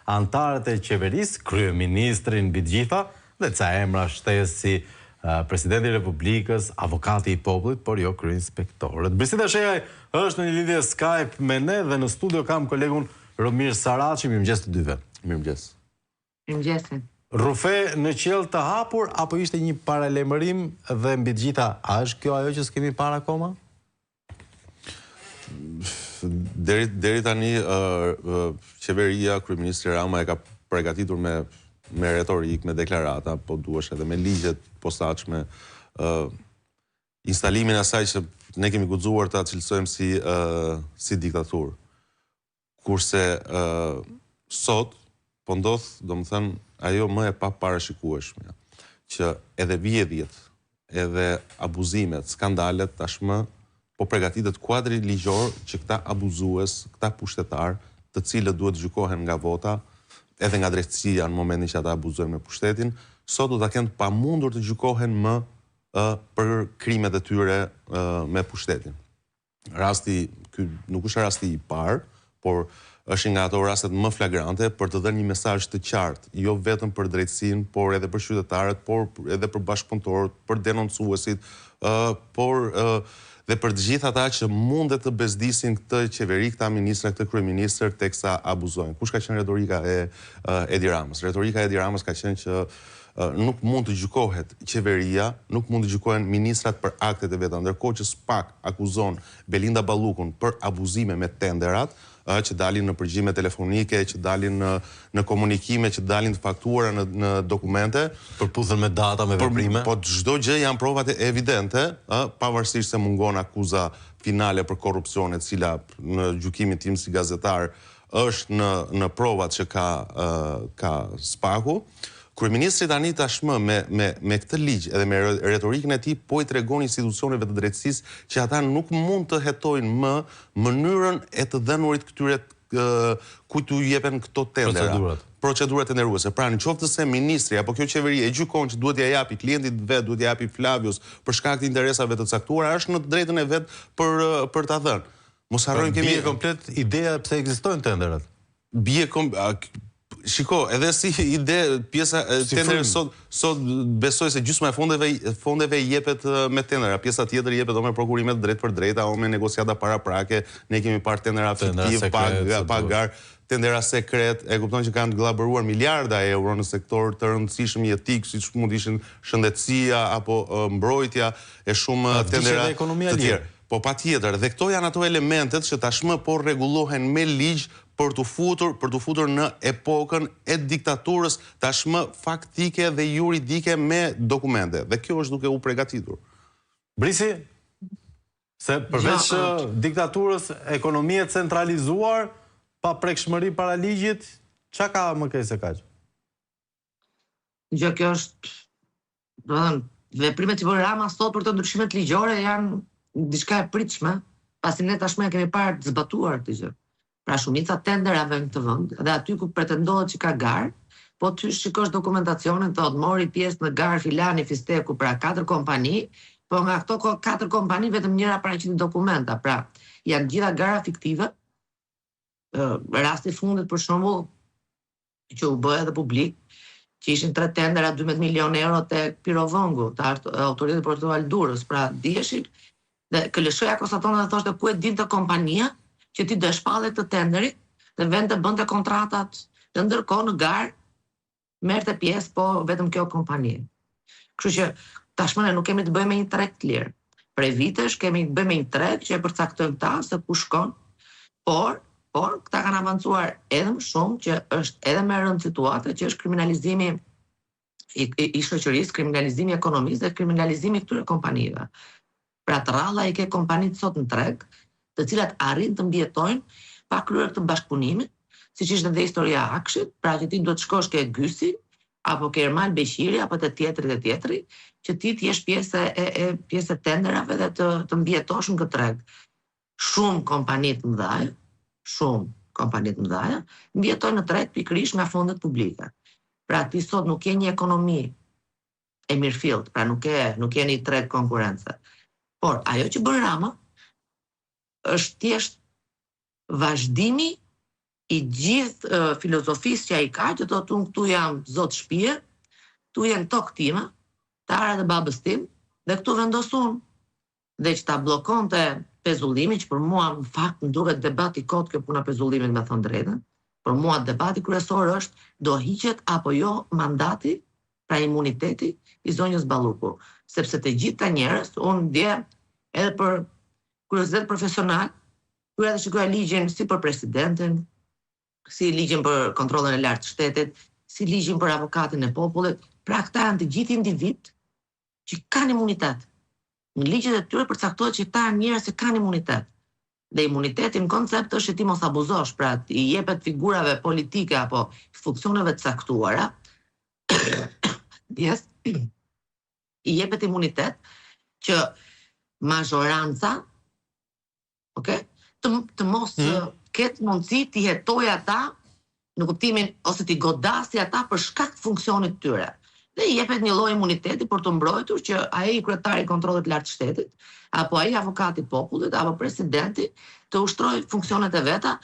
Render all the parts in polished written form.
antarët e qeverisë, kryeministrin mbi të gjitha, dhe ca emra shtesë si presidenti i Republikës, avokati i popullit, por jo kryeinspektorët. Brisita Shehaj është në një lidhje Skype me ne dhe në studio kam kolegun Romir Saraçi. Mirëmëngjes të dyve. Mirëmëngjes. Mirëmëngjes. Rufe në qiell të hapur apo ishte një paralajmërim dhe mbi të gjitha, a është kjo ajo që s'kemi parë akoma? Deri tani qeveria, kryeministri Rama e ka përgatitur me retorik, me deklarata, po duhesh edhe me ligjet posaçme, instalimin e asaj që ne kemi guxuar ta cilësojmë si diktaturë. Kurse sot po ndodh, domethënë, ajo më e paparashikueshme, që edhe vjedhjet, edhe abuzimet, skandalet tashmë po përgatitet kuadri ligjor që këta abuzues, këta pushtetar, të cilët duhet gjykohen nga vota, edhe nga drejtësia në momentin që ata abuzojnë me pushtetin, sot do ta kenë pamundur të gjykohen më për krimet e tyre me pushtetin. Rasti, ky nuk është rasti i parë, por është nga ato rastet më flagrante për të dhënë një mesazh të qartë, jo vetëm për drejtësinë, por edhe për qytetarët, por edhe për bashkëpunëtorët, për denoncuesit, por dhe për të gjithë ata që mundet të bezdisin këtë qeveri, këta ministra, këtë kryeministër teksa abuzojnë. Kush ka qenë retorika e Edi Ramës? Retorika e Edi Ramës ka qenë që nuk mund të gjykohet qeveria, nuk mund të gjykohen ministrat për aktet e veta, ndërkohë që SPAK akuzon Belinda Ballukun për abuzime me tenderat, që dalin në përgjime telefonike, që dalin në komunikime, që dalin të faktuara në dokumente. Përputhen me data, me veprime. Po çdo gjë janë provat evidente, pavarësisht se mungon akuza finale për korrupsion, e cila në gjykimin tim si gazetar është në provat që ka SPAK-u. Kryeministri tani tashmë me këtë ligj edhe me retorikën e tij po i tregon institucioneve të drejtësisë që ata nuk mund të hetojnë më mënyrën e të dhënurit këtyre kujt u jepen këto tendera. Procedurat tenderuese. Pra nëse se ministri apo kjo qeveri e gjykon që duhet ja japi klientit vet, duhet ja japi Flavius për shkak të interesave të caktuara, është në të drejtën e vet për ta dhënë. Mos harrojmë kemi komplet ideja pse ekzistojnë tenderat. Shiko, edhe si ide, pjesa tenderë sot besoj se gjysma e fondeve jepet me tendera, pjesa tjetër jepet o me prokurimet drejt për drejta, o me negociata paraprake, ne kemi parë tendera fiktiv, pagar, tendera sekret, e kupton që kanë glabëruar miliarda euro në sektor të rëndësishëm jetik, siç mund ishin shëndetësia apo mbrojtja, e shumë tendera të tjerë. Po patjetër, dhe këto janë ato elementet që tashmë po rregullohen me ligj për të futur në epokën e diktaturës tashmë faktike dhe juridike me dokumente. Dhe kjo është duke u përgatitur. Brisi, se përveç diktaturës, ekonomia centralizuar, pa prekshmëri para ligjit, çka ka më keq se kaq? Gjë, kjo është, do të thënë, veprimet që bën Rama sot për të ndryshimet ligjore janë diçka e pritshme, pasi ne tashmë kemi parë të zbatuar këtë gjë. Pra shumica tenderave në këtë vend, dhe aty ku pretendohet që ka garë, po ty shikosh dokumentacionin, thotë mori pjesë në garë filani Fisteku, pra 4 kompani, po nga këto 4 kompani vetëm njëra paraqiti dokumenta, pra janë gjitha gara fiktive. Rasti fundit për shembull që u bë edhe publik, që ishin 3 tendera 12 milion euro tek Pirovëngu, të autoritetit portual Durrës, pra diheshin, dhe KLSH-ja konstaton dhe thoshte ku e dinte kompania që ti do e shpallë këtë tenderit dhe vend të bënte kontratat, dhe ndërkohë në garë merrte pjesë po vetëm kjo kompani. Kështu që tashmë ne nuk kemi të bëjmë me një treg të lirë. Prej vitesh kemi të bëjmë me një treg që e përcaktojmë ta se ku shkon, por këta kanë avancuar edhe më shumë që është edhe më rënd situata që është kriminalizimi i shoqërisë, kriminalizimi i ekonomisë dhe kriminalizimi i këtyre kompanive. Pra të rralla i ke kompanitë sot në treg, të cilat arrin të mbjetojnë pa kryer këtë bashkëpunimin, siç ishte dhe historia e Akshit, pra që ti duhet të shkosh ke Gysi, apo ke Ermal Beqiri, apo te tjetri, që ti të jesh pjesë e tenderave dhe të mbjetosh në këtë treg. Shumë kompani të mëdha, mbjetojnë në treg pikërisht nga fondet publike. Pra ti sot nuk ke një ekonomi e mirëfillt, pra nuk ke një treg konkurrence. Por ajo që bën Rama është thjesht vazhdimi i gjithë filozofisë që ai ka, që thotë unë këtu jam zot shtëpie, këtu janë tokë time, tara dhe babës tim, dhe këtu vendos unë. Dhe që ta bllokonte pezullimin, që për mua në fakt më duket debati kot kjo puna pezullimit, me thënë drejtën. Për mua debati kryesor është do hiqet apo jo mandati, pra imuniteti i zonjës Balluku, sepse të gjitha njerëz, unë dje edhe për kuriozitet profesional, kur edhe shikoja ligjin si për presidentin, si ligjin për kontrollin e lartë të shtetit, si ligjin për avokatin e popullit, pra këta janë të gjithë individ që kanë imunitet. Në ligjet e tyre përcaktohet që këta janë njerëz që kanë imunitet. Dhe imuniteti në koncept është që ti mos abuzosh, pra i jepet figurave politike apo funksioneve të caktuara, i jepet imunitet që mazhoranca, të mos ketë mundësi t'i hetoj ata në kuptimin ose t'i godasi ata për shkak të funksionit të tyre. Dhe i jepet një lloj imuniteti për të mbrojtur që ai kryetari i kontrollit lart të shtetit, apo ai avokati i popullit, apo presidenti të ushtrojë funksionet e veta,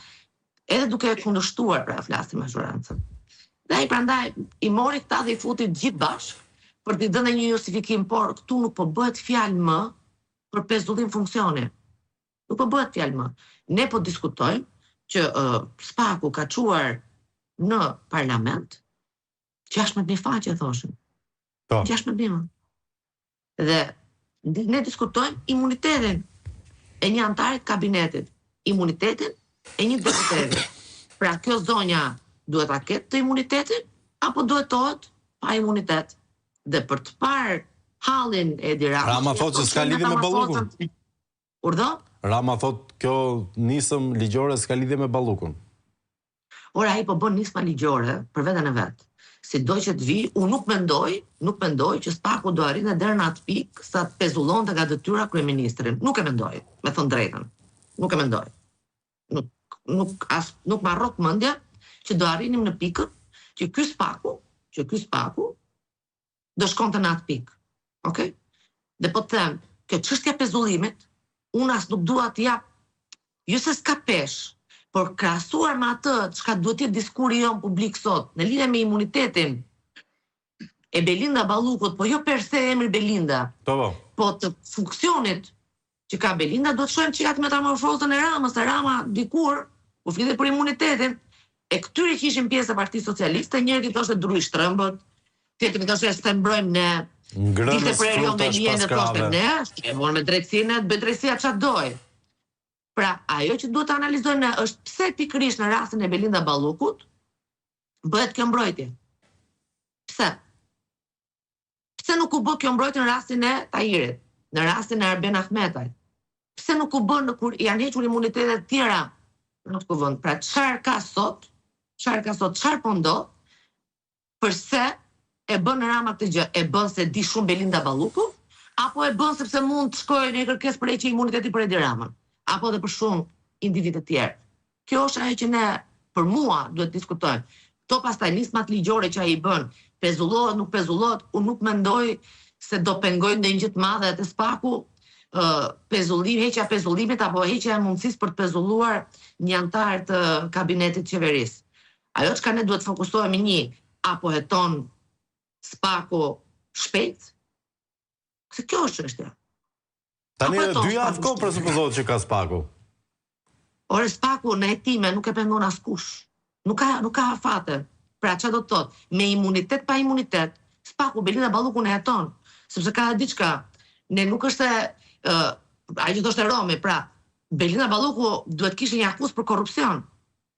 edhe duke e kundërshtuar pra flasim mazhorancën. Dhe ai prandaj i mori këta dhe i futi gjithë bashkë për t'i dhënë një justifikim, por këtu nuk po bëhet fjalë më për pezullim funksioni. Nuk po bëhet fjalë më. Ne po diskutojmë që Spaku ka çuar në parlament 16 faqe, thoshin. 16 Dhe ne diskutojmë imunitetin e një antarit kabinetit, imunitetin e një deputeti. Pra kjo zonja duhet ta ketë të imunitetin, apo duhet tohet pa imunitet. Dhe për të parë hallin e Edi Ramës... Rama thotë që s'ka lidhje me Ballukun. Urdhë? Rama thotë kjo nisëm ligjore s'ka lidhje me Ballukun. Ora, ai po bën nisma ligjore për veten e vet. Sido që të vi, unë nuk mendoj që Spaku do arrinte deri në atë pikë sa të pezullonte nga detyra kryeministrin. Nuk e mendoj, me thënë drejtën. Nuk e mendoj. Nuk ma rrok mendja që do arrinim në pikën që ky Spaku do shkonte në atë pikë. Okej? Dhe po të them, kjo çështja e pezullimit, unë as nuk dua të jap, jo se s'ka pesh, por krahasuar me atë çka duhet të jetë diskuri jon publik sot, në lidhje me imunitetin e Belinda Ballukut, po jo per se emri Belinda, po të funksionit që ka Belinda, do të shohim çikat metamorfozën e Ramës, se Rama dikur u flitet për imunitetin e këtyre që ishin pjesë e Partisë Socialiste, njëri thoshte dru i shtrëmbët, tjetri thoshte se mbrojmë ne. Dilte për Erion Belien e thoshte ne, e morën me drejtsinë, bëj drejtësia çfarë doj. Pra, ajo që duhet të analizojmë është pse pikërisht në rastin e Belinda Ballukut bëhet kjo mbrojtje. Pse? Pse nuk u bë kjo mbrojtje në rastin e Tahirit, në rastin e Arben Ahmetajt? Pse nuk u bën kur janë hequr imunitetet të tjera në këtë vend? Pra, çfarë ka sot? Çfarë po ndodh? Përse e bën Rama këtë gjë? E bën se di shumë Belinda Balluku, apo e bën sepse mund të shkojë në kërkesë për heqje imuniteti për Edi Ramën? Apo dhe për shumë individë të tjerë. Kjo është ajo që ne, për mua, duhet diskutojmë. Këto pastaj nismat ligjore që ai i bën, pezullohet, nuk pezullohet, unë nuk mendoj se do pengojnë ndonjë gjë të madhe te Spaku, heqja pezullimit apo heqja e mundësisë për të pezulluar një antar të kabinetit qeverisë. Ajo çka ne duhet fokusohemi një, apo heton Spaku shpejt? Se kjo është çështja. Tani 2 javë kohë presupozohet që ka Spaku. Ore, Spaku në hetime nuk e pengon askush. Nuk ka afate. Pra çfarë do të thotë? Me imunitet pa imunitet, Spaku Belinda Balluku në heton, sepse ka diçka. Ne nuk është se ai që thoshte Romi, pra Belinda Balluku duhet kishte një akuzë për korrupsion.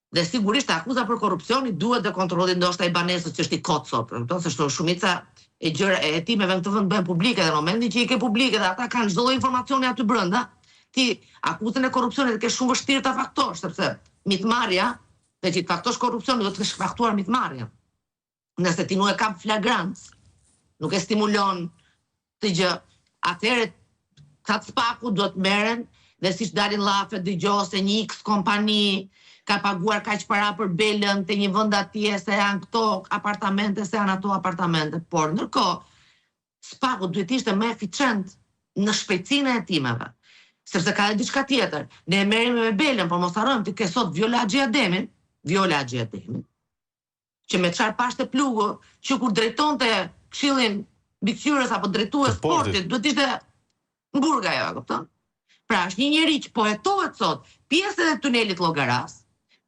Dhe sigurisht akuza për korrupsioni duhet të kontrollohet ndoshta i banesës që është i kot sot. Kupton se shumica e gjëra e hetimeve në këtë vend bëhen publike dhe në momentin që i ke publike dhe ata kanë çdo lloj informacioni aty brenda, ti akuzën e korrupsionit ke shumë vështirë ta faktosh, sepse mitmarrja, dhe që të faktosh korrupsionin do të kesh faktuar mitmarrjen. Nëse ti nuk e kap flagrancë, nuk e stimulon këtë gjë, atëherë katë Spaku do të merren dhe siç dalin llafe dëgjoj se një X kompani ka paguar kaq para për Belën te një vend atje, se janë këto apartamente, se janë ato apartamente. Por ndërkohë, Spaku duhet ishte më eficient në shpejtësinë e hetimeve. Sepse ka edhe diçka tjetër. Ne e merrem me Belën, por mos harrojmë ti ke sot Viola Xhiademin, Viola Xhiademi, që me çfarë pashte plugo, që kur drejtonte Këshillin Mbikëqyrës apo drejtues sportit, duhet ishte në burg ajo, e kupton? Pra është një njerëz që po hetohet sot, pjesë e tunelit Llogaras,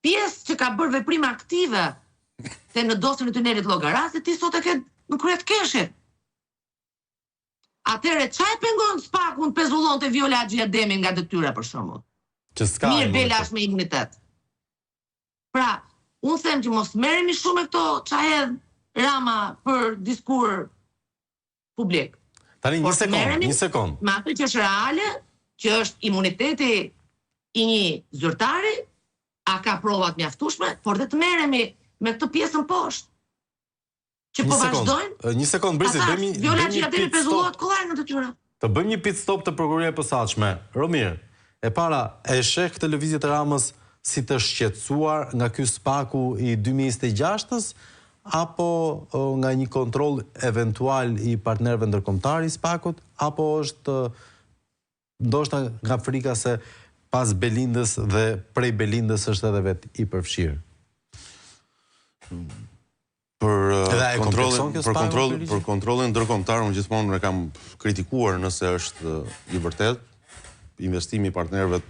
pjesë që ka bërë veprime aktive te në dosjen e tunelit Llogaras, e ti sot e ke në krye të keshit. Atëre çfarë pengon Spakun pezullonte Viola Xhiademi nga detyra për shembull? Që s'ka. Mirë Bela është me imunitet. Pra, unë them që mos merreni shumë me këto çfarë hedh Rama për diskur publik. Tani një sekond. Me atë që është reale, që është imuniteti i një zyrtari, a ka provat mjaftueshme, por dhe të merremi me këtë pjesën poshtë. Që po vazhdojnë. Një sekond, Brisi, Viola Xhiademi pezullohet kollaj në detyra. Të bëjmë një pit stop të prokuroria e posaçme. Romir, e para, e sheh këtë lëvizje të Ramës si të shqetësuar nga ky Spaku i 2026-s, apo nga një kontroll eventual i partnerëve ndërkombëtar i Spakut, apo është ndoshta nga frika se pas Belindës dhe prej Belindës është edhe vetë i përfshirë? Për kontrollin ndërkombëtar, unë gjithmonë e kam kritikuar nëse është i vërtet, investimi i partnerëve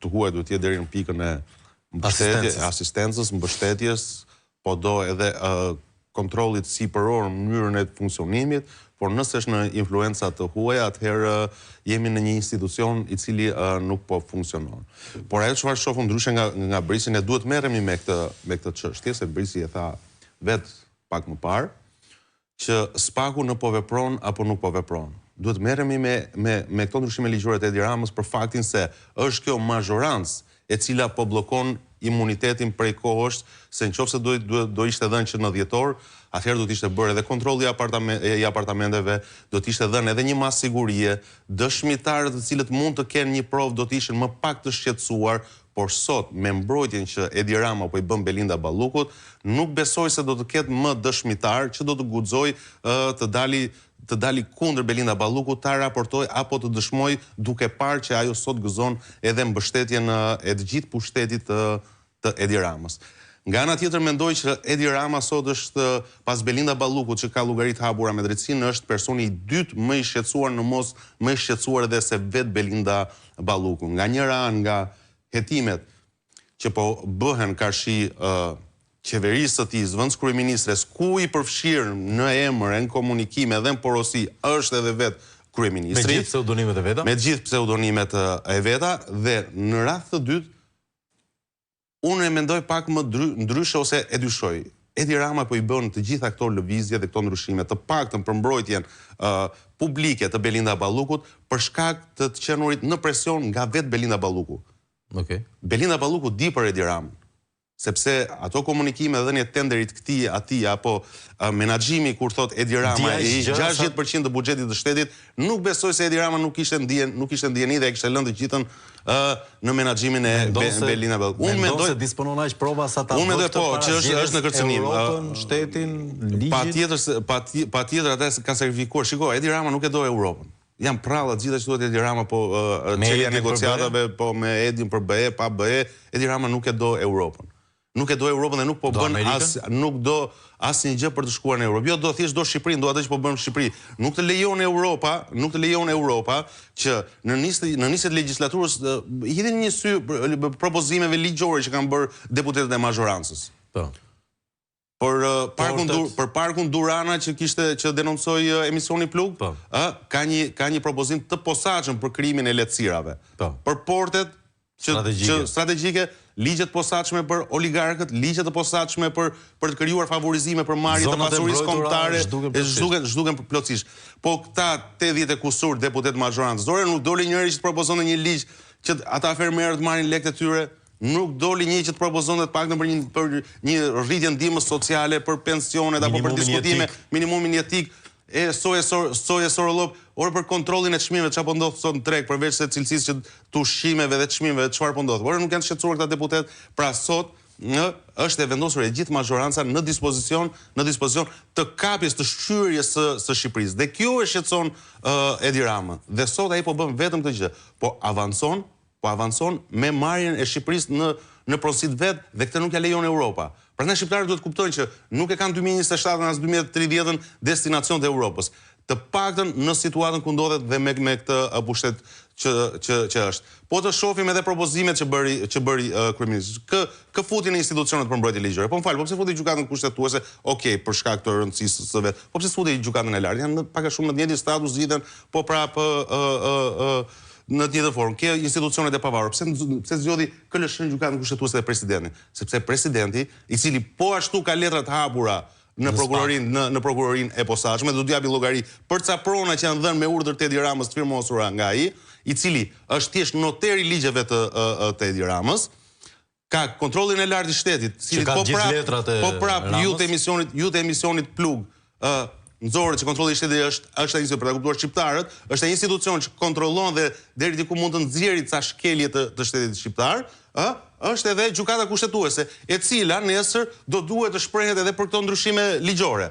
të huaj duhet të jetë deri në pikën e asistencës, mbështetjes, po do edhe kontrollit sipëror në mënyrën e funksionimit, por nëse është në influenca të huaja, atëherë jemi në një institucion i cili nuk po funksionon. Por ajo çfarë shohim ndryshe nga Brisi, ne duhet merremi me këtë çështje, se Brisi e tha vetë pak më parë, që Spaku në po vepron apo nuk po vepron. Duhet merremi me këto ndryshime ligjore të Edi Ramës për faktin se është kjo mazhorancë e cila po bllokon imunitetin prej kohësh, se nëse do ishte dhënë që në dhjetor, atëherë do të ishte bërë edhe kontrolli i apartamenteve, do të ishte dhënë edhe një masë sigurie, dëshmitarët të cilët mund të kenë një provë do të ishin më pak të shqetësuar, por sot me mbrojtjen që Edi Rama po i bën Belinda Ballukut, nuk besoj se do të ketë më dëshmitar që do të guxoj të dali kundër Belinda Ballukut, ta raportoj apo të dëshmoj duke parë që ajo sot gëzon edhe mbështetjen e të gjithë pushtetit të Edi Ramës. Nga ana tjetër mendoj që Edi Rama sot është, pas Belinda Ballukut që ka llogaritë hapura me drejtsinë, është personi i dytë më i shqetësuar, në mos më i shqetësuar edhe se vetë Belinda Balluku. Nga njëra anë, nga hetimet që po bëhen karshi qeverisë të tij, zëvendës kryeministres, ku i përfshirë në emër, në komunikime dhe në porosi është edhe vetë kryeministri. Me gjithë pseudonimet e veta? Me gjithë pseudonimet e veta, dhe në radhë të dytë, unë e mendoj pak më ndryshe ose e dyshoj. Edi Rama po i bën të gjitha këto lëvizje dhe këto ndryshime, të paktën për mbrojtjen publike të Belinda Ballukut, për shkak të qenurit në presion nga vetë Belinda Balluku. Belinda Balluku di për Edi Ramën, sepse ato komunikime dhe një tenderit këtij atij apo menaxhimi kur thot Edi Rama i 60% të buxhetit të shtetit, nuk besoj se Edi Rama nuk kishte ndjeni dhe e kishte lënë të gjithën në menaxhimin e Belinda Ballukut. Unë mendoj se disponon aq prova sa ta bëjë këtë që është në kërcënim. Europën, shtetin, ligjin. Patjetër ata ka sakrifikuar. Shiko, Edi Rama nuk e do Europën. Jam pralla gjithë që duhet Edi Rama, po çelja negociatave, po me Edin për BE, pa BE, Edi Rama nuk e do Europën. Nuk e do Europën dhe nuk po bën nuk do asnjë gjë për të shkuar në Europë. Jo, do thjesht do Shqipërinë, do atë që po bën në Shqipëri. Nuk të lejon Europa që në nisjet legjislaturës hidhin një sy propozimeve ligjore që kanë bërë deputetët e mazhorancës. Për parkun Durana që denoncoi emisioni Plug, ka një propozim të posaçëm për krimin e lehtësirave. Për portet strategjike, ligjet posaçme për oligarkët, ligjet të posaçme për të krijuar favorizime për marrje të pasurisë kombëtare, zhduken plotësisht. Po këta 80 e kusur deputet mazhorancës, nuk doli njëri që të propozonte një ligj që ata fermerët marrin lekët e tyre, nuk doli një që të propozonte të paktën për një rritje ndihmës sociale, për pensionet apo për diskutime, minimumin jetik, soje sorolop, ore për kontrollin e çmimeve, çfarë po ndodh sot në treg, përveç se cilësisë që të ushqimeve dhe çmimeve, çfarë po ndodh. Ore nuk janë shqetësuar këta deputet, pra sot është e vendosur e gjithë mazhoranca në dispozicion të kapjes të shqyrjes së Shqipërisë. Dhe kjo e shqetëson Edi Rama. Dhe sot ai po bën vetëm këtë gjë, po avancon me marrjen e Shqipërisë në pronësit vetë dhe këtë nuk ja lejon Europa. Prandaj shqiptarët duhet kuptojnë që nuk e kanë 2027 as 2030 destinacion të Europës. Të paktën në situatën ku ndodhet dhe me këtë pushtet që është. Po të shohim edhe propozimet që bëri kryeministri. Kë futi në institucionet për mbrojtje ligjore. Po më fal, po pse futi gjykatën kushtetuese? Okej, për shkak të rëndësisë së vet. Po pse futi gjykatën e lartë? Janë pak a shumë në të njëjtin status zgjidhen, po prapë në të njëjtën formë. Kjo institucionet e pavarura. Pse zgjodhi KLSH-n gjykatën kushtetuese dhe presidentin? Sepse presidenti, i cili po ashtu ka letra të hapura në prokurorinë e posaçme, do t'u japi llogari për ca prona që janë dhënë me urdhër të Edi Ramës të firmosura nga ai, i cili është thjesht noter i ligjeve të Edi Ramës, ka kontrollin e lartë i shtetit, cili po prap ju të emisionit Plug, nxorët që kontrolli i shtetit është ai për ta kuptuar shqiptarët, është ai institucion që kontrollon dhe deri diku mund të nxjerrë ca shkelje të shtetit shqiptar, është edhe gjykata kushtetuese, e cila nesër do duhet të shprehet edhe për këto ndryshime ligjore.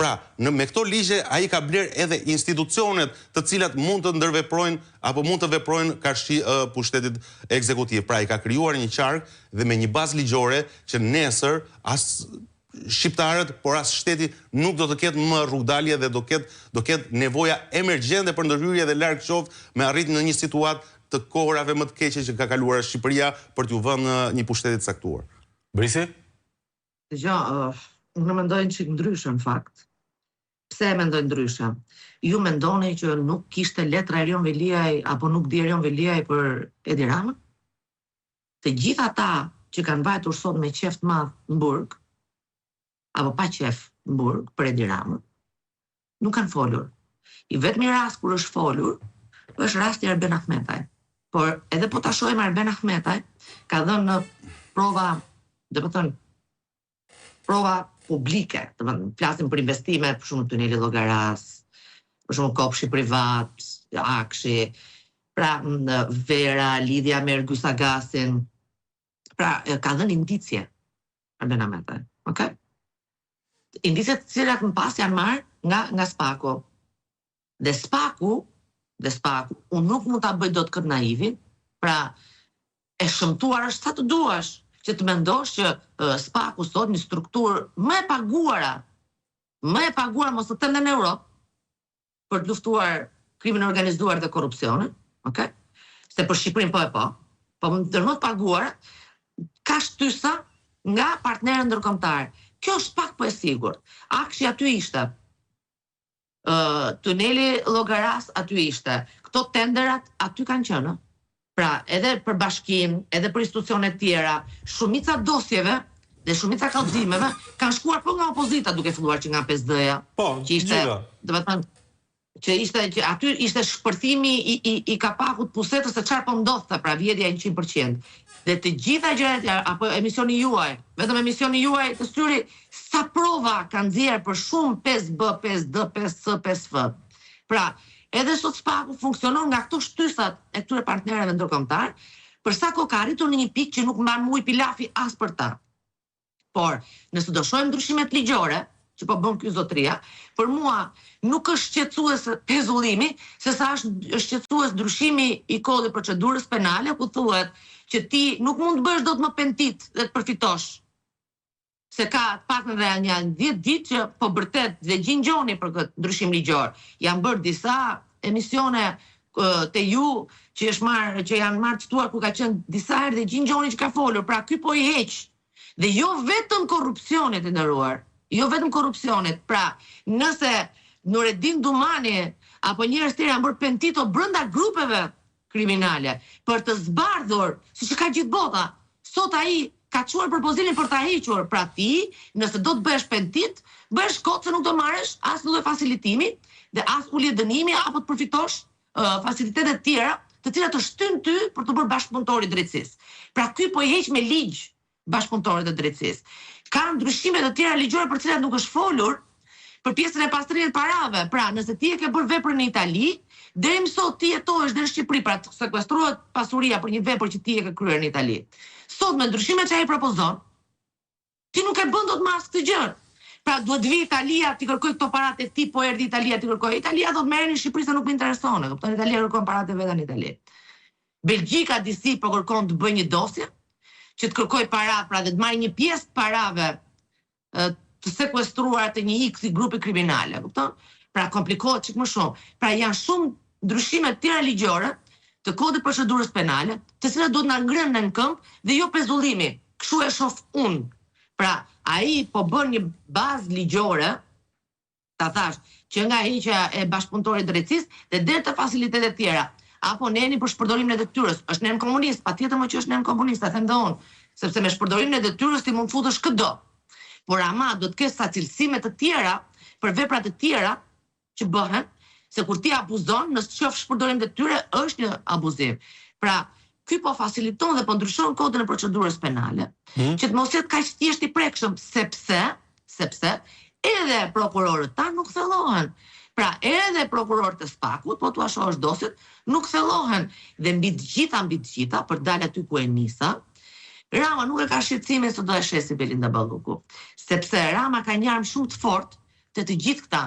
Pra, me këto ligje ai ka bler edhe institucionet të cilat mund të ndërveprojnë apo mund të veprojnë karshi pushtetit ekzekutiv. Pra, i ka krijuar një qark dhe me një bazë ligjore që nesër as shqiptarët, por as shteti nuk do të ketë më rrugdalje dhe do ketë nevoja emergjente për ndërhyrje dhe larg qoftë me arrit në një situatë të kohërave më të keqe që ka kaluar Shqipëria për t'u vënë një pushtetit saktuar. Brisi? Unë mendoj çik ndryshe në fakt. Pse e mendoj ndryshe? Ju mendoni që nuk kishte letra Erion Veliaj apo nuk di Erion Veliaj për Edi Ramën? Të gjithë ata që kanë vajtur sot me qef të madh në burg, apo pa qef në burg për Edi Ramën, nuk kanë folur. I vetmi rast kur është folur është rasti Arben Ahmetaj. Por edhe po ta shohim Arben Ahmetaj ka dhënë në prova, prova publike, flasim për investime, për shumë tuneli Llogaras, për shumë kopshi privat, akshi, pra vera, lidhja me Ergysagasin, pra ka dhënë indicje Arben Ahmetaj, okay? Indicet të cilat më pas janë marrë nga Spaku. Dhe Spaku, unë nuk mund ta bëj dot këtë naivin, pra e shëmtuar është sa të duash, që të mendosh që Spaku sot një strukturë më e paguara mos të them në Europë për të luftuar krimin e organizuar dhe korrupsionin, okay? Se për Shqipërinë po më të paguara, ka shtysa nga partnerët ndërkombëtar. Kjo është pak po e sigurt. Akshi aty ishte. Tuneli Llogaras aty ishte. Këto tenderat aty kanë qenë. Pra, edhe për bashkinë, edhe për institucionet tjera, shumica dosjeve dhe shumica kallëzimeve kanë shkuar po nga opozita, duke filluar që nga PSD-ja. Po, që aty ishte shpërthimi i kapakut pusetës se çfarë po ndodhte, pra vjedhja 100%. Dhe të gjitha gjërat apo emisioni juaj, vetëm emisioni juaj të shtyri sa prova kanë nxjerrë për shumë 5B, 5D, 5C, 5F. Pra, edhe sot Spaku funksionon nga këto shtysat e këtyre partnerëve ndërkombëtar, për sa kohë ka arritur në një pikë që nuk mban ujë pilafi as për ta. Por, nëse do shohim ndryshimet ligjore, që po bën ky zotria, për mua nuk është shqetësues pezullimi, sesa është shqetësues ndryshimi i kodit procedurës penale, ku thuhet që ti nuk mund të bësh dot më pentit dhe të përfitosh. Se ka pak në real një 10 ditë që po bërtet dhe gjingjoni për këtë ndryshim ligjor. Janë bërë disa emisione te ju që janë marrë cituar ku ka qenë disa herë dhe gjingjoni që ka folur, pra ky po i heq. Dhe jo vetëm korrupsionit e nderuar. Jo vetëm korrupsionit, pra nëse Nureddin Dumani apo njerëz tjerë janë bërë pentito brenda grupeve kriminale për të zbardhur, siç ka gjithë bota, sot ai ka çuar propozimin për ta hequr, pra ti, nëse do të bëhesh pentit, bëhesh kot se nuk do marrësh as lloj facilitimi dhe as ulje dënimi apo të përfitosh facilitete të tjera, të cilat të shtyn ty për të bërë bashkëpunëtor i drejtësisë. Pra ky po i heq me ligj bashkëpunëtorët e drejtësisë. Ka ndryshime të tjera ligjore për cilat nuk është folur për pjesën e pastrimit parave. Pra, nëse ti e ke bërë veprën në Itali, deri më sot ti jetohesh në Shqipëri, pra të sekuestrohet pasuria për një vepër që ti e ke kryer në Itali. Sot me ndryshimet që ai propozon, ti nuk e bën dot më as këtë gjë. Pra duhet vi Italia ti kërkoj këto paratë e ti, po erdhi Italia ti kërkoj. Italia do të merreni në Shqipëri se nuk më intereson, e kupton? Italia kërkon paratë vetë në Itali. Belgjika disi po kërkon të bëjë një dosje që të kërkoj parat, pra dhe të marrë një pjesë të parave të sekuestruar të një X grupi kriminale, kupton? Pra komplikohet çik më shumë. Pra janë shumë ndryshime të tjera ligjore të kodit procedurës penale, të cilat duhet na ngrënë në këmbë dhe jo pezullimi. Kështu e shoh unë. Pra ai po bën një bazë ligjore, ta thash, që nga heqja e bashkëpunëtorit drejtësisë dhe deri të facilitetet tjera. Apo neni për shpërdorimin e detyrës. Është nen komunist, patjetër më që është nen komunist, e them dhe unë, sepse me shpërdorimin e detyrës ti mund futesh çdo. Por ama do të kesh sa cilësime të tjera për veprat të tjera që bëhen, se kur ti abuzon, nëse qof shpërdorim detyre, është një abuzim. Pra, ky po faciliton dhe po ndryshon kodin e procedurës penale, që të mos jetë kaq thjesht i prekshëm, sepse edhe prokurorët tanë nuk thellohen. Pra, edhe prokurorët e Spakut, po t'ua shohësh dosit, nuk thellohen. Dhe mbi të gjitha, për dalë aty ku e nisa, Rama nuk e ka shqetësimin se do e shesi Belinda Balluku, sepse Rama ka një armë shumë të fortë të të gjithë këta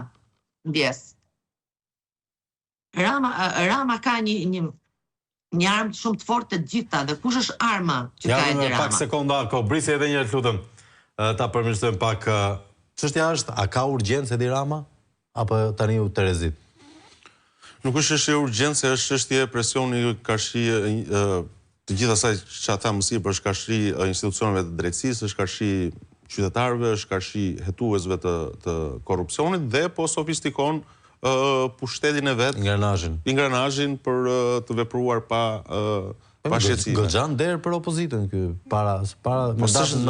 ndjes. Rama ka një armë shumë të fortë të të gjitha, dhe kush është arma që ka edhe Rama? Pak sekonda, brisi edhe një lutëm, ta përmirësojmë pak. Çështja është, a ka urgjencë Edi Rama? Apo tani u Terezit? Nuk është çështje urgjencë, është çështje presioni karshi të gjithë asaj që ata mësi për shkarshi institucioneve të drejtësisë, është karshi qytetarëve, është karshi hetuesve të korrupsionit dhe po sofistikon pushtetin e vet, ingranazhin për të vepruar pa shqetësime. Gëxhan der për opozitën ky para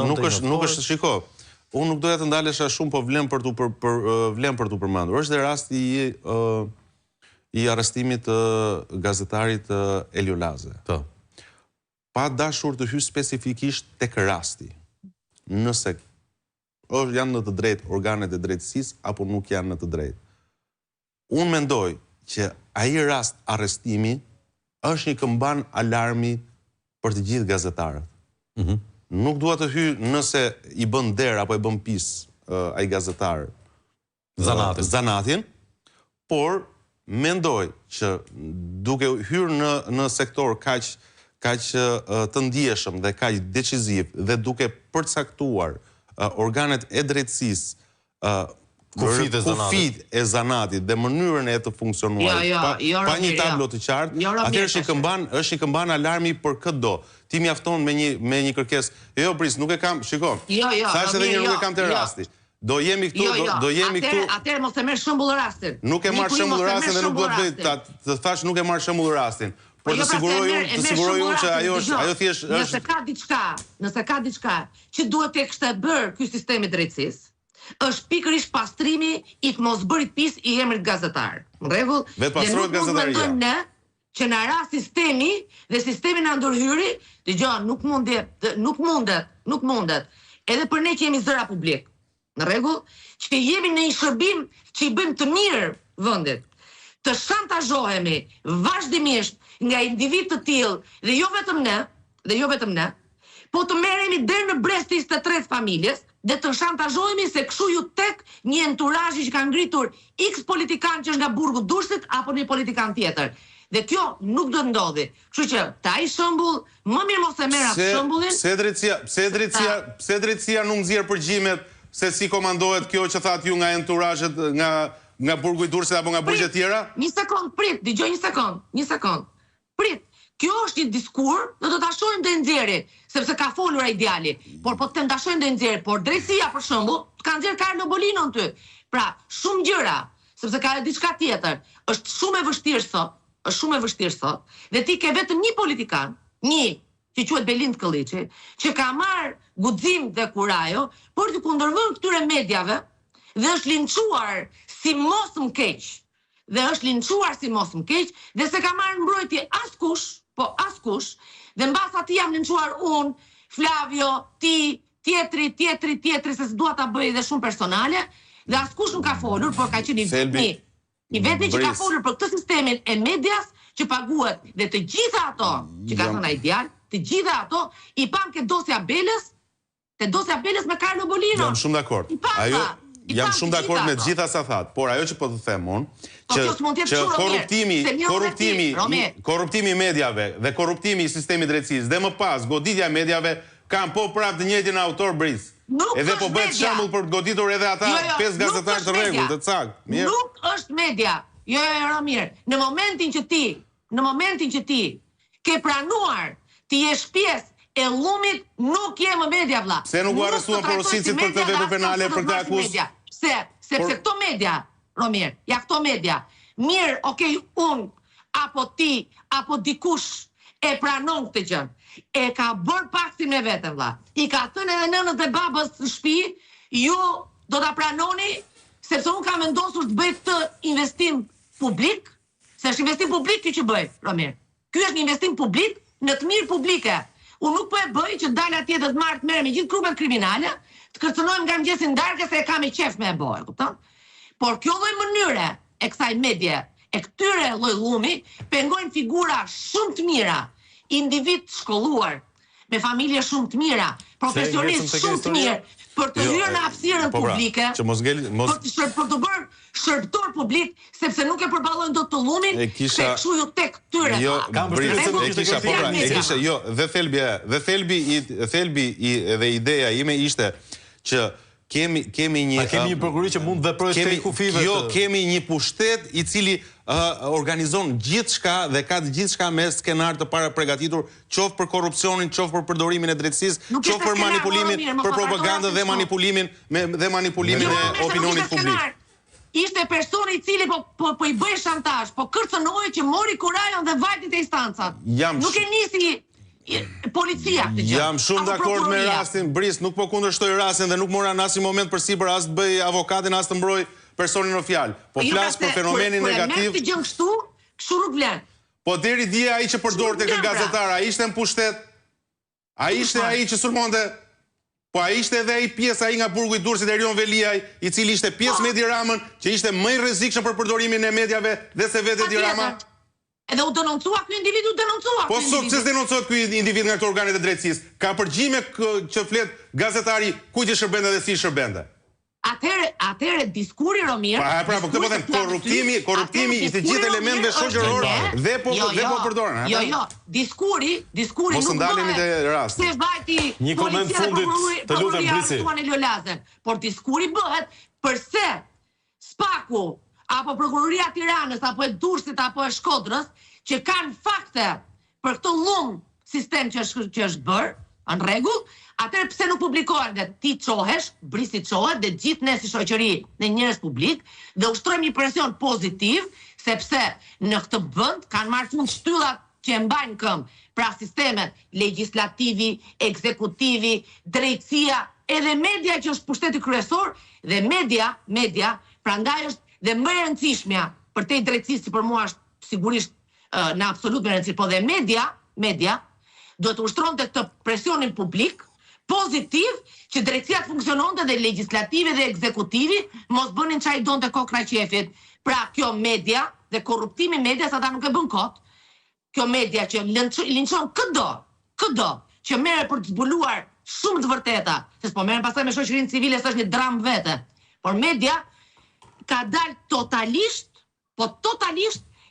nuk është, shiko. Unë nuk doja të ndalesha shumë, po vlen për tu përmendur. Është dhe rasti i arrestimit të gazetarit Elio Laze. Pa dashur të hyj specifikisht tek rasti, nëse janë në të drejtë organet e drejtësisë apo nuk janë në të drejtë. Unë mendoj që ai rast arrestimi është një këmban alarmi për të gjithë gazetarët. Nuk dua të hyj nëse i bën der apo i bën pis ai gazetar zanatin, por mendoj që duke hyrë në sektor kaq të ndjeshëm dhe kaq deciziv dhe duke përcaktuar organet e drejtësisë kufit e zanatit dhe mënyrën e të funksionuar pa një tablo të qartë, atëherë është një këmban alarmi për këtë do. Ti mjafton me një kërkesë. Jo, Bris, nuk e kam, shiko. Thash edhe një nuk e kam të rasti. Do jemi këtu. Atëherë mos e merr shembull rastin. Nuk e marr shembull rastin dhe nuk do të bëj, të thash nuk e marr shembull rastin. Por të siguroj unë që ajo thjesht është. Nëse ka diçka që duhet të kishte bërë ky sistemi drejtësisë, është pikërisht pastrimi i të mosbërit pis i emrit gazetar. Në rregull? Vetë pastrohet gazetaria. Që në rast sistemi dhe sistemi na ndërhyri, dëgjoj, nuk mundet. Edhe për ne që jemi zëra publik. Në rregull? Që jemi në një shërbim që i bëjmë të mirë vendit. Të shantazhohemi vazhdimisht nga individ të tillë dhe jo vetëm ne, po të merremi deri në brez të 23 familjes dhe të shantazhohemi se kshu ju tek një enturazh që ka ngritur X politikan që është nga burgu Durrësit apo një politikan tjetër. Dhe kjo nuk do të ndodhi. Kështu që ta ai shembull, më mirë mos e merr atë shembullin. Pse drejtësia nuk nxjerr përgjimet se si komandohet kjo që thatë ju nga enturazhet nga burgu i Durrësit apo nga burgje tjera? Një sekond, prit, dëgjoj një sekond. Prit. Kjo është një diskur dhe do ta shohim dhe nxjerri, sepse ka folur ai djali. Por po të ta shohim dhe nxjerri, por drejtësia për shembull, ka nxjerr Carlo Bolinon ty. Pra, shumë gjëra, sepse ka diçka tjetër. Është shumë e vështirë sot, dhe ti ke vetëm një politikan, që quhet Belind Kolliçi, që ka marrë guxim dhe kurajo për të kundërvënë këtyre mediave dhe është linçuar si mos më keq. Dhe se ka marrë mbrojtje askush, dhe mbas atij jam linçuar unë, Flavio, ti, tjetri, se s'dua ta bëj dhe shumë personale, dhe askush nuk ka folur, por ka qenë i vetmi që ka folur për këtë sistemin e medias që paguhet, dhe të gjitha ato që ka thënë ai djalë, të gjitha ato i pan ke dosja Beles me Carlo Bolino. Jam shumë dakord. Jam shumë dakord me gjitha sa thatë, por ajo që po të them unë, që korruptimi i mediave dhe korruptimi i sistemit drejtësisë dhe më pas goditja e mediave Kam po prap të njëjtin autor Bris. Edhe po bëhet shembull për të goditur edhe ata 5 gazetarë të rregullt, të saktë. Mirë. Nuk është media. Jo, Ramir. Në momentin që ti ke pranuar të jesh pjesë e llumit, nuk je më media, vlla. Pse nuk u arrestuan porositësit për këtë vepër penale për këtë akuzë? Pse? Sepse këto media, Ramir, ja këto media. Mirë, okay, unë apo ti apo dikush e pranon këtë gjë. E ka bërë paktin me veten, vlla. I ka thënë edhe nënës dhe babës në shtëpi, ju do ta pranoni sepse unë kam vendosur të bëj këtë investim publik, se është investim publik ky që bëj, Ramir. Ky është një investim publik në të mirë publike. Unë nuk po e bëj që dalë atje të marr të merrem me gjithë grupet kriminale, të kërcënojmë nga mëngjesin darkë se e kam i qef me e bëj, kupton? Por kjo lloj mënyre e kësaj medie, e këtyre lloj llumi, pengojnë figura shumë të mira, individ të shkolluar, me familje shumë të mira, profesionistë shumë të mirë, për të hyrë në hapësirën publike, për të bërë shërbëtor publik, sepse nuk e përballojnë dot të llumin, se kështu ju tek këtyre. Jo, dhe thelbi dhe ideja ime ishte që kemi një prokuror që mund veprojë tek kufive. Jo, kemi një pushtet i cili organizon gjithçka dhe ka gjithçka me skenar të para përgatitur, qoftë për korrupsionin, qoftë për përdorimin e drejtësisë, qoftë për manipulimin, për propagandën dhe manipulimin e opinionit publik. Ishte personi i cili po i bëj shantazh, po kërcënoi që mori kurajon dhe vajti te instancat. Nuk e nisi policia këtë gjë. Jam shumë dakord me rastin, Bris, nuk po kundërshtoj rastin dhe nuk mora në asnjë moment përsipër as të bëj avokatin as të mbroj personin në fjalë. Po flas për fenomenin negativ. Kur e gjën kështu nuk vlen. Po deri dje ai që përdorte kë gazetar, ai ishte në pushtet. Ai ishte ai që sulmonte. Po ai ishte edhe ai pjesë ai nga burgu i Durrësit Erion Veliaj, i cili ishte pjesë me Edi Ramën, që ishte më i rrezikshëm për përdorimin e mediave dhe se vetë Edi Rama. Edhe u denoncua ky individ, Po sukses denoncohet ky individ nga këto organet e drejtësisë. Ka përgjime që flet gazetari kujt i shërbente dhe si i shërbente. Atëre diskuri Romir. Po këtë po them, korruptimi i të gjithë elementëve shoqëror dhe po përdoren. Jo, diskuri mos ndalemi te rasti. Se vajti një koment fundit, të lutem Brisi. Por diskuri bëhet përse Spaku apo prokuroria e Tiranës apo e Durrësit apo e Shkodrës që kanë fakte për këtë llum sistem që është bërë, në rregull, atëherë pse nuk publikohen dhe ti çohesh, Brisi çohet dhe gjithë ne si shoqëri dhe njerëz publik dhe ushtrojmë një presion pozitiv sepse në këtë vend kanë marrë fund shtyllat që e mbajnë këmbë, pra sistemet legislativi, ekzekutivi, drejtësia, edhe media që është pushteti kryesor dhe media, prandaj është dhe më e rëndësishmja për te drejtësisë si për mua është sigurisht në absolut më rëndësishme, po dhe media duhet të ushtronte këtë presionin publik pozitiv që drejtësia të funksiononte dhe legislative dhe ekzekutivi mos bënin çaj donte kokra qefit. Pra kjo media dhe korruptimi i medias ata nuk e bën kot. Kjo media që linçon çdo që merret për të zbuluar shumë të vërteta, se s'po merren pastaj me shoqërinë civile, s'është një dram vete. Por media ka dalë totalisht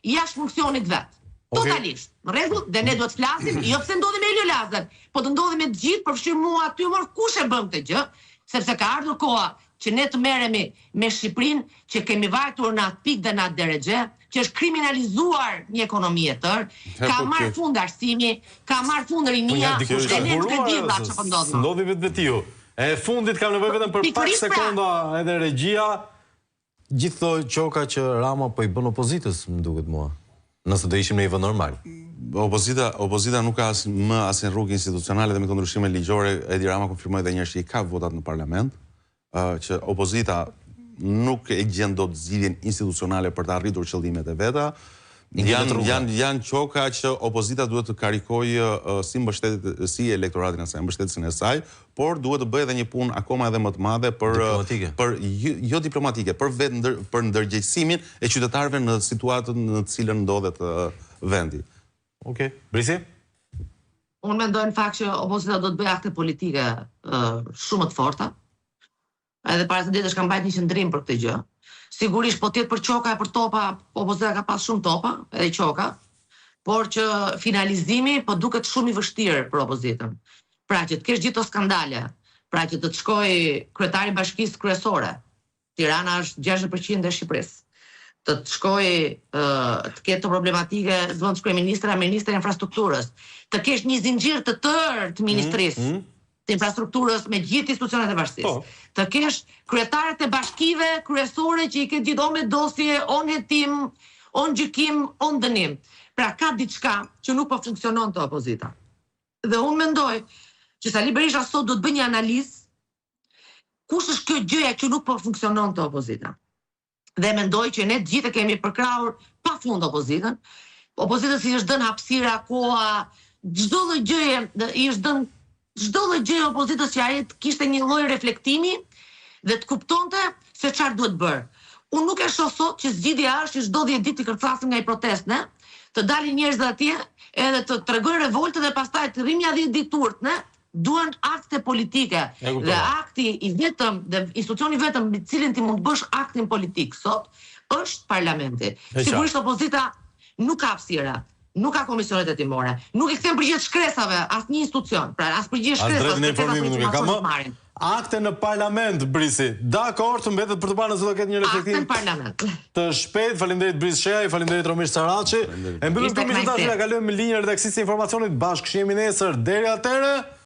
jashtë funksionit vet. Totalisht. Në rregull, dhe ne duhet të flasim, jo pse ndodhi me Elio Lazar, po të ndodhi me të gjithë, përfshirë mua aty më kush e bën këtë gjë, sepse ka ardhur koha që ne të merremi me Shqipërinë, që kemi vajtur në atë pikë dhe në atë deregje, që është kriminalizuar një ekonomi e tërë, ka marrë fund arsimi, ka marrë fund rinia, dhe ne nuk e dimë çfarë po ndodh. Ndodhi vetë. E fundit kam nevojë vetëm për pak sekonda edhe regjia. Gjithë këto qoka që Rama po i bën opozitës, më duket mua, nëse do ishim në një vend normal. Opozita nuk ka më asnjë rrugë institucionale dhe me këto ndryshime ligjore. Edi Rama konfirmoi edhe një herë që i ka votat në parlament, që opozita nuk e gjen dot zgjidhjen institucionale për të arritur qëllimet e veta. Janë qoka që opozita duhet të karikojë si elektoratin e saj, mbështetësin e saj, por duhet të bëjë edhe një punë akoma edhe më të madhe jo diplomatike, për ndërgjegjësimin e qytetarëve në situatën në të cilën ndodhet vendi. Okej, Brisi? Unë mendoj në fakt që opozita do të bëjë akte politike shumë të forta. Edhe para se ditësh kanë mbajtur një qendrim për këtë gjë. Sigurisht po tjetë për qoka e për topa, opozita ka pas shumë topa, edhe qoka, por që finalizimi po duket shumë i vështirë për opozitën. Pra që të kesh gjithë të skandale, pra që të shkoj kryetari i bashkisë kryesore, Tirana është 60% e Shqipërisë, të shkoj të ketë të problematike zëvendës kryeministra, ministri i infrastrukturës, të kesh një zinxhir të tërë të ministrisë të infrastrukturës me gjithë institucionet e bashkisë. Të kesh kryetarët e bashkive kryesore që i ketë gjithë me dosje, on hetim, on gjykim, on dënim. Pra ka diçka që nuk po funksionon të opozita. Dhe unë mendoj që Sali Berisha sot do të bëjë një analizë kush është kjo gjëja që nuk po funksionon të opozita. Dhe mendoj që ne gjithë kemi përkrahur pafund opozitën. Opozitës i është dhënë hapësira, koha, çdo lloj gjëje i është dhënë çdo lloj gjëje opozitës që ai kishte një lloj reflektimi dhe të kuptonte se çfarë duhet bërë. Unë nuk e shoh sot që zgjidhja është çdo 10 ditë të kërcasim nga i protestë, të dalin njerëz atje edhe të tregojnë revoltë dhe pastaj të rrimë 10 ditë turp, duan akte politike. Dhe akti i vetëm, dhe institucioni vetëm me cilin ti mund të bësh aktin politik sot është parlamenti. Sigurisht opozita nuk ka hapësira, nuk ka komisionet hetimore, nuk i kthen përgjigje shkresave asnjë institucion, pra as përgjigje shkresave në informimin nuk e ka më. Akte në parlament, Brisi. Dakor, të mbetet për të parë nëse do ketë një reflektim. Akte në parlament. Të shpejt, faleminderit Bris Shehaj, faleminderit Romish Saraçi. E mbyllim për miqtë tash, ja kalojmë në linjën e redakcisë së informacionit bashkë jemi nesër. Deri atëherë